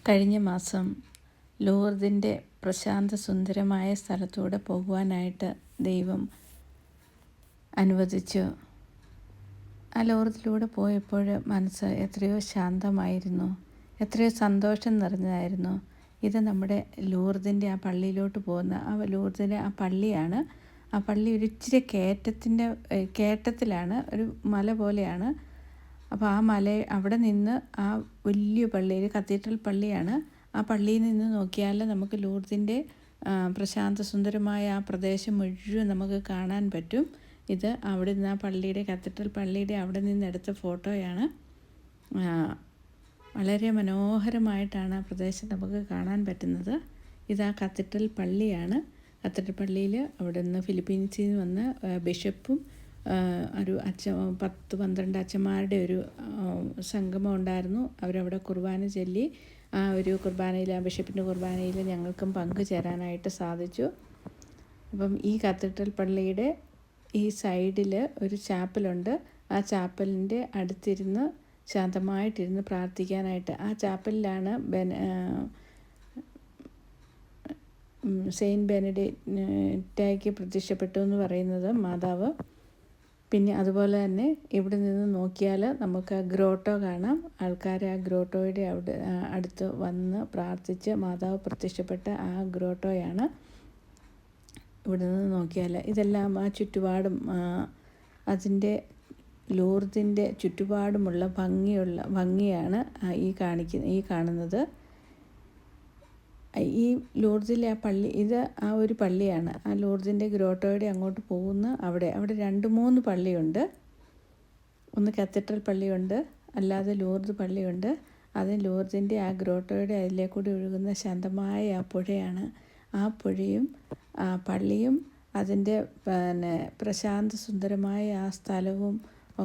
കഴിഞ്ഞ മാസം ലൂർദിൻ്റെ പ്രശാന്ത സുന്ദരമായ സ്ഥലത്തൂടെ പോകുവാനായിട്ട് ദൈവം അനുവദിച്ചു. ആ ലൂർദിലൂടെ പോയപ്പോൾ മനസ്സ് എത്രയോ ശാന്തമായിരുന്നു, എത്രയോ സന്തോഷം നിറഞ്ഞതായിരുന്നു. ഇത് നമ്മുടെ ലൂർദിൻ്റെ ആ പള്ളിയിലോട്ട് പോകുന്ന ലൂർദിൻ്റെ ആ പള്ളിയാണ്. ആ പള്ളി ഒരു ഇച്ചിരി കയറ്റത്തിലാണ്, ഒരു മല പോലെയാണ്. അപ്പോൾ ആ അവിടെ നിന്ന് ആ വലിയ പള്ളി, ഒരു കത്തീഡ്രൽ പള്ളിയാണ്. ആ പള്ളിയിൽ നിന്ന് നോക്കിയാൽ നമുക്ക് ലൂർദിൻ്റെ പ്രശാന്ത സുന്ദരമായ ആ പ്രദേശം മുഴുവൻ നമുക്ക് കാണാൻ പറ്റും. ഇത് അവിടെ നിന്ന് ആ പള്ളിയുടെ, കത്തീഡ്രൽ പള്ളിയുടെ അവിടെ നിന്ന് എടുത്ത ഫോട്ടോയാണ്. വളരെ മനോഹരമായിട്ടാണ് ആ പ്രദേശം നമുക്ക് കാണാൻ പറ്റുന്നത്. ഇത് ആ കത്തീഡ്രൽ പള്ളിയാണ്. കത്തീഡ്രൽ പള്ളിയിൽ അവിടെ നിന്ന് ഫിലിപ്പീൻസിൽ നിന്ന് വന്ന ബിഷപ്പും ഒരു 10-12 അച്ഛന്മാരുടെ ഒരു സംഗമം ഉണ്ടായിരുന്നു. അവരവിടെ കുർബാന ചൊല്ലി. ആ ഒരു കുർബാനയിൽ, ആ ബിഷപ്പിൻ്റെ കുർബാനയിൽ ഞങ്ങൾക്കും പങ്കുചേരാനായിട്ട് സാധിച്ചു. അപ്പം ഈ കത്തീഡ്രൽ പള്ളിയുടെ ഈ സൈഡിൽ ഒരു ചാപ്പലുണ്ട്. ആ ചാപ്പലിൻ്റെ അടുത്തിരുന്ന് ശാന്തമായിട്ടിരുന്ന് പ്രാർത്ഥിക്കാനായിട്ട്, ആ ചാപ്പലിലാണ് സെയിൻറ്റ് ബെനഡിക്റ്റായ്ക്ക് പ്രത്യക്ഷപ്പെട്ടു എന്ന് പറയുന്നത് മാതാവ്. പിന്നെ അതുപോലെ തന്നെ ഇവിടെ നിന്ന് നോക്കിയാൽ നമുക്ക് ഗ്രോട്ടോ കാണാം. ആൾക്കാർ ആ ഗ്രോട്ടോയുടെ അടുത്ത് വന്ന് പ്രാർത്ഥിച്ച് മാതാവ് പ്രത്യക്ഷപ്പെട്ട ആ ഗ്രോട്ടോയാണ് ഇവിടെ നിന്ന് നോക്കിയാൽ. ഇതെല്ലാം ആ ചുറ്റുപാടും, അതിൻ്റെ ലൂർദിൻ്റെ ചുറ്റുപാടുമുള്ള ഭംഗിയാണ് ഈ കാണുന്നത്. ഈ ലൂർദിലെ ആ പള്ളി, ഇത് ആ ഒരു പള്ളിയാണ്. ആ ലൂർദിൻ്റെ ഗ്രോട്ടോയുടെ അങ്ങോട്ട് പോകുന്ന അവിടെ 2-3 പള്ളിയുണ്ട്. ഒന്ന് കത്തീഡ്രൽ പള്ളിയുണ്ട്, അല്ലാതെ ലൂർദ് പള്ളിയുണ്ട്. അത് ലൂർദിൻ്റെ ആ ഗ്രോട്ടോയുടെ അതിലേക്കൂടി ഒഴുകുന്ന ശാന്തമായ ആ പുഴയാണ്. ആ പുഴയും ആ പള്ളിയും അതിൻ്റെ പ്രശാന്ത സുന്ദരമായ ആ സ്ഥലവും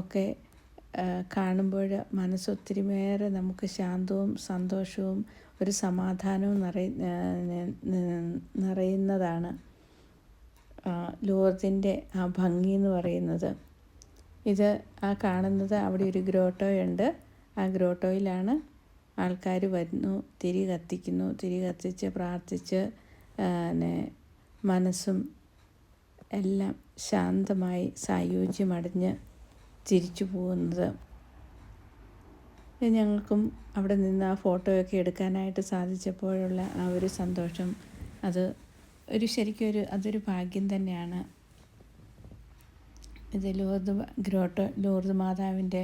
ഒക്കെ കാണുമ്പോൾ മനസ്സൊത്തിരിമേറെ നമുക്ക് ശാന്തവും സന്തോഷവും ഒരു സമാധാനവും നിറയുന്നതാണ് ലൂർദിൻ്റെ ആ ഭംഗി എന്ന് പറയുന്നത്. ഇത് ആ കാണുന്നത് അവിടെ ഒരു ഗ്രോട്ടോയുണ്ട്. ആ ഗ്രോട്ടോയിലാണ് ആൾക്കാർ വരുന്നു, തിരി കത്തിക്കുന്നു. തിരി കത്തിച്ച് പ്രാർത്ഥിച്ച് മനസ്സും എല്ലാം ശാന്തമായി സായുജ്യമടഞ്ഞ് തിരിച്ചു പോകുന്നത്. ഞങ്ങൾക്കും അവിടെ നിന്ന് ആ ഫോട്ടോയൊക്കെ എടുക്കാനായിട്ട് സാധിച്ചപ്പോഴുള്ള ആ ഒരു സന്തോഷം, അത് ശരിക്കും അതൊരു ഭാഗ്യം തന്നെയാണ്. ഇത് ലൂർദ് മാതാവിൻ്റെ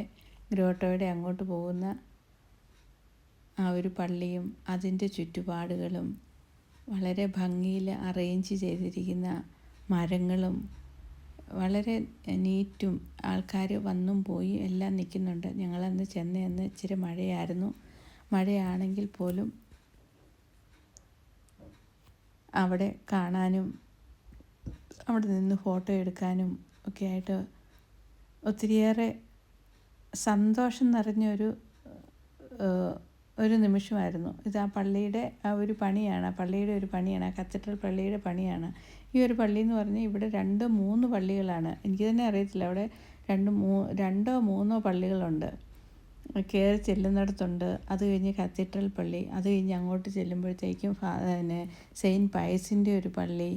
ഗ്രോട്ടോയുടെ അങ്ങോട്ട് പോകുന്ന ആ ഒരു പള്ളിയും അതിൻ്റെ ചുറ്റുപാടുകളും, വളരെ ഭംഗിയിൽ അറേഞ്ച് ചെയ്തിരിക്കുന്ന മരങ്ങളും, വളരെ നീറ്റും, ആൾക്കാർ വന്നും പോയി എല്ലാം നിൽക്കുന്നുണ്ട്. ഞങ്ങളന്ന് ചെന്ന് ഇച്ചിരി മഴയായിരുന്നു. മഴയാണെങ്കിൽ പോലും അവിടെ കാണാനും അവിടെ നിന്ന് ഫോട്ടോ എടുക്കാനും ഒക്കെ ആയിട്ട് ഒത്തിരിയേറെ സന്തോഷം നിറഞ്ഞൊരു നിമിഷമായിരുന്നു. ഇത് ആ പള്ളിയുടെ ആ ഒരു പണിയാണ്, ആ കത്തീഡ്രൽ പള്ളിയുടെ പണിയാണ്. ഈ ഒരു പള്ളി എന്ന് പറഞ്ഞാൽ ഇവിടെ 2-3 പള്ളികളാണ്. എനിക്ക് തന്നെ അറിയത്തില്ല, അവിടെ 2-3 പള്ളികളുണ്ട്. കയറി ചെല്ലുന്നിടത്തുണ്ട്. അത് കഴിഞ്ഞ് കത്തീഡ്രൽ പള്ളി, അത് കഴിഞ്ഞ് അങ്ങോട്ട് ചെല്ലുമ്പോഴത്തേക്കും സെയിൻറ്റ് പയസിൻ്റെ ഒരു പള്ളി.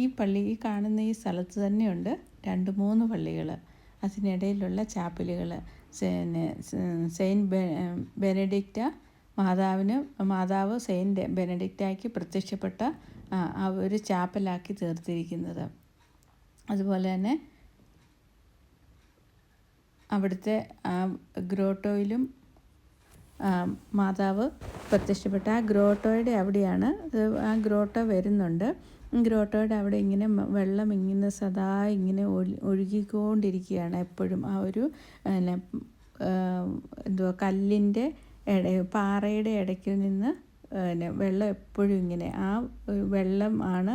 ഈ പള്ളി, ഈ കാണുന്ന ഈ സ്ഥലത്ത് തന്നെയുണ്ട് 2-3 പള്ളികൾ. അതിനിടയിലുള്ള ചാപ്പലുകൾ. സെയിൻറ്റ് ബെനഡിക്റ്റ മാതാവ് സെയിൻറ്റ് ബെനഡിക്റ്റായ്ക്ക് പ്രത്യക്ഷപ്പെട്ട ആ ഒരു ചാപ്പലാക്കി തീർത്തിരിക്കുന്നത്. അതുപോലെ തന്നെ അവിടുത്തെ ആ ഗ്രോട്ടോയിലും മാതാവ് പ്രത്യക്ഷപ്പെട്ട ആ ഗ്രോട്ടോയുടെ അവിടെയാണ്. ആ ഗ്രോട്ടോ വരുന്നുണ്ട്. ഗ്രോട്ടോയുടെ അവിടെ ഇങ്ങനെ വെള്ളം ഇങ്ങനെ സദാ ഇങ്ങനെ ഒഴുകിക്കൊണ്ടിരിക്കുകയാണ് എപ്പോഴും. ആ ഒരു കല്ലിൻ്റെ പാറയുടെ ഇടയ്ക്ക് നിന്ന് വെള്ളം എപ്പോഴും ഇങ്ങനെ, ആ വെള്ളം ആണ്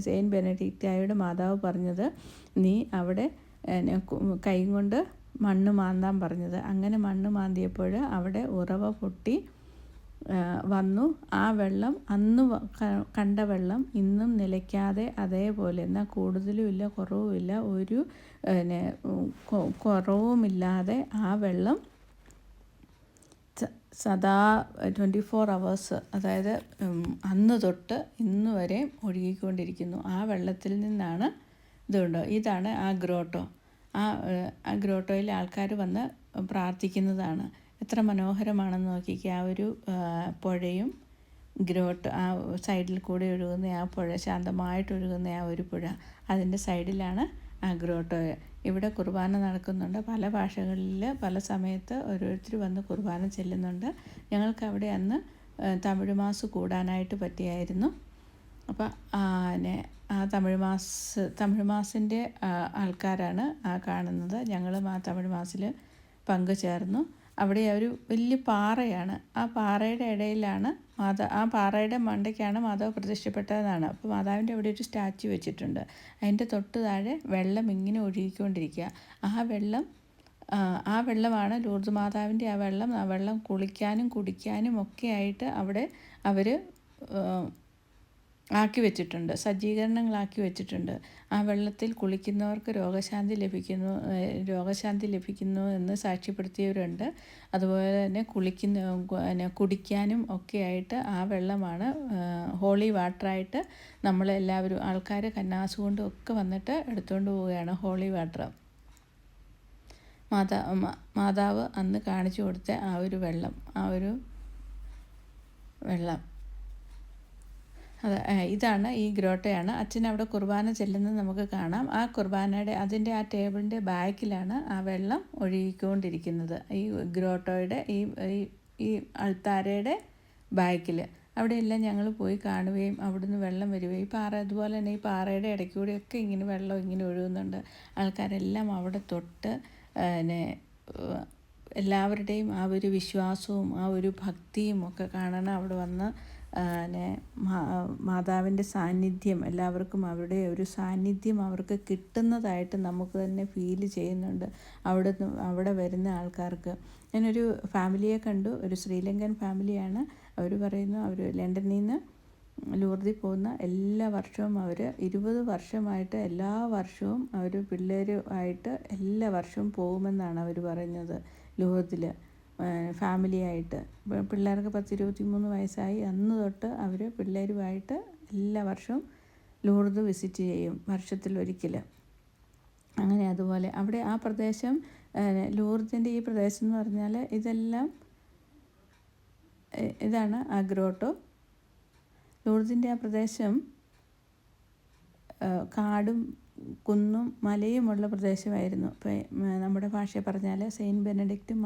സെയിൻറ്റ് ബെനഡിക്റ്റായുടെ മാതാവ് പറഞ്ഞത്, നീ അവിടെ കൈ കൊണ്ട് മണ്ണ് മാന്താൻ പറഞ്ഞത്. അങ്ങനെ മണ്ണ് മാന്തിയപ്പോൾ അവിടെ ഉറവ പൊട്ടി വന്നു. ആ വെള്ളം, അന്ന് കണ്ട വെള്ളം ഇന്നും നിലയ്ക്കാതെ അതേപോലെ, എന്നാൽ കൂടുതലുമില്ല കുറവുമില്ല, ഒരു കുറവുമില്ലാതെ ആ വെള്ളം സദാ 24 അവേഴ്സ്, അതായത് അന്ന് തൊട്ട് ഇന്ന് വരെ ഒഴുകിക്കൊണ്ടിരിക്കുന്നു. ആ വെള്ളത്തിൽ നിന്നാണ് ഇതാണ് ആ ഗ്രോട്ടോ. ആ ഗ്രോട്ടോയിൽ ആൾക്കാർ വന്ന് പ്രാർത്ഥിക്കുന്നതാണ്. എത്ര മനോഹരമാണെന്ന് നോക്കിക്കുക. ആ ഒരു പുഴയും ഗ്രോട്ട്, ആ സൈഡിൽ കൂടെ ഒഴുകുന്ന ആ പുഴ, ശാന്തമായിട്ട് ഒഴുകുന്ന ആ ഒരു പുഴ, അതിൻ്റെ സൈഡിലാണ് ആ ഗ്രോട്ടോ. ഇവിടെ കുർബാന നടക്കുന്നുണ്ട്. പല ഭാഷകളിൽ പല സമയത്ത് ഓരോരുത്തർ വന്ന് കുർബാന ചെല്ലുന്നുണ്ട്. ഞങ്ങൾക്ക് അവിടെ അന്ന് തമിഴ് മാസ് കൂടാനായിട്ട് പറ്റിയായിരുന്നു. അപ്പോൾ ആ തമിഴ് മാസിൻ്റെ ആൾക്കാരാണ് കാണുന്നത്. ഞങ്ങളും ആ തമിഴ് മാസിൽ പങ്കുചേർന്നു. അവിടെ ഒരു വലിയ പാറയാണ്. ആ പാറയുടെ ഇടയിലാണ് ആ പാറയുടെ മണ്ടയ്ക്കാണ് മാതാവ് പ്രത്യക്ഷപ്പെട്ടതെന്നാണ്. അപ്പോൾ മാതാവിൻ്റെ അവിടെ ഒരു സ്റ്റാച്യു വെച്ചിട്ടുണ്ട്. അതിൻ്റെ തൊട്ട് താഴെ വെള്ളം ഇങ്ങനെ ഒഴുകിക്കൊണ്ടിരിക്കുക. ആ വെള്ളമാണ് ലൂർദ് മാതാവിൻ്റെ ആ വെള്ളം കുളിക്കാനും കുടിക്കാനും ഒക്കെ ആയിട്ട് അവിടെ അവർ ആക്കി വെച്ചിട്ടുണ്ട്, സജ്ജീകരണങ്ങളാക്കി വെച്ചിട്ടുണ്ട്. ആ വെള്ളത്തിൽ കുളിക്കുന്നവർക്ക് രോഗശാന്തി ലഭിക്കുന്നു എന്ന് സാക്ഷ്യപ്പെടുത്തിയവരുണ്ട്. അതുപോലെ തന്നെ കുടിക്കാനും ഒക്കെ ആയിട്ട് ആ വെള്ളമാണ് ഹോളി വാട്ടറായിട്ട് നമ്മളെല്ലാവരും ആൾക്കാർ കന്നാസ് കൊണ്ടും ഒക്കെ വന്നിട്ട് എടുത്തുകൊണ്ട് പോവുകയാണ് ഹോളി വാട്ടർ. മാതാവ് അന്ന് കാണിച്ചു കൊടുത്ത ആ ഒരു വെള്ളം ഇതാണ് ഈ ഗ്രോട്ടയാണ്. അച്ഛൻ അവിടെ കുർബാന ചെല്ലുന്നത് നമുക്ക് കാണാം. ആ അതിൻ്റെ ആ ടേബിളിൻ്റെ ബാക്കിലാണ് ആ വെള്ളം ഒഴുകിക്കൊണ്ടിരിക്കുന്നത്. ഈ ഗ്രോട്ടോയുടെ ഈ അൾത്താരയുടെ ബാക്കിൽ അവിടെയെല്ലാം ഞങ്ങൾ പോയി കാണുകയും അവിടുന്ന് വെള്ളം വരികയും അതുപോലെ തന്നെ ഈ പാറയുടെ ഇടയ്ക്കൂടെയൊക്കെ ഇങ്ങനെ വെള്ളം ഇങ്ങനെ ഒഴുകുന്നുണ്ട്. ആൾക്കാരെല്ലാം അവിടെ തൊട്ട് എല്ലാവരുടെയും ആ ഒരു വിശ്വാസവും ആ ഒരു ഭക്തിയും ഒക്കെ കാണണം. അവിടെ വന്ന് മാതാവിൻ്റെ സാന്നിധ്യം, എല്ലാവർക്കും അവരുടെ ഒരു സാന്നിധ്യം അവർക്ക് കിട്ടുന്നതായിട്ട് നമുക്ക് തന്നെ ഫീൽ ചെയ്യുന്നുണ്ട് അവിടെ വരുന്ന ആൾക്കാർക്ക്. ഞാനൊരു ഫാമിലിയെ കണ്ടു. ഒരു ശ്രീലങ്കൻ ഫാമിലിയാണ്. അവർ പറയുന്നു അവർ ലണ്ടനിൽ നിന്ന് ലൂർദിൽ പോകുന്ന എല്ലാ വർഷവും അവർ 20 വർഷമായിട്ട് എല്ലാ വർഷവും അവർ പിള്ളേരുമായിട്ട് എല്ലാ വർഷവും പോകുമെന്നാണ് അവർ പറയുന്നത്. ലൂർദിൽ ഫാമിലിയായിട്ട് പിള്ളേർക്ക് 10-23 വയസ്സായി അന്ന് തൊട്ട് അവർ പിള്ളേരുമായിട്ട് എല്ലാ വർഷവും ലൂർദ് വിസിറ്റ് ചെയ്യും, വർഷത്തിലൊരിക്കൽ. അങ്ങനെ അതുപോലെ അവിടെ ആ പ്രദേശം, ലൂർദിൻ്റെ ഈ പ്രദേശം എന്ന് പറഞ്ഞാൽ ഇതാണ് ആ ഗ്രോട്ടോ. ലൂർദിൻ്റെ ആ പ്രദേശം കാടും കുന്നും മലയുമുള്ള പ്രദേശമായിരുന്നു. ഇപ്പം നമ്മുടെ ഭാഷയിൽ പറഞ്ഞാൽ സെയിൻറ്റ് ബെനഡിക്റ്റും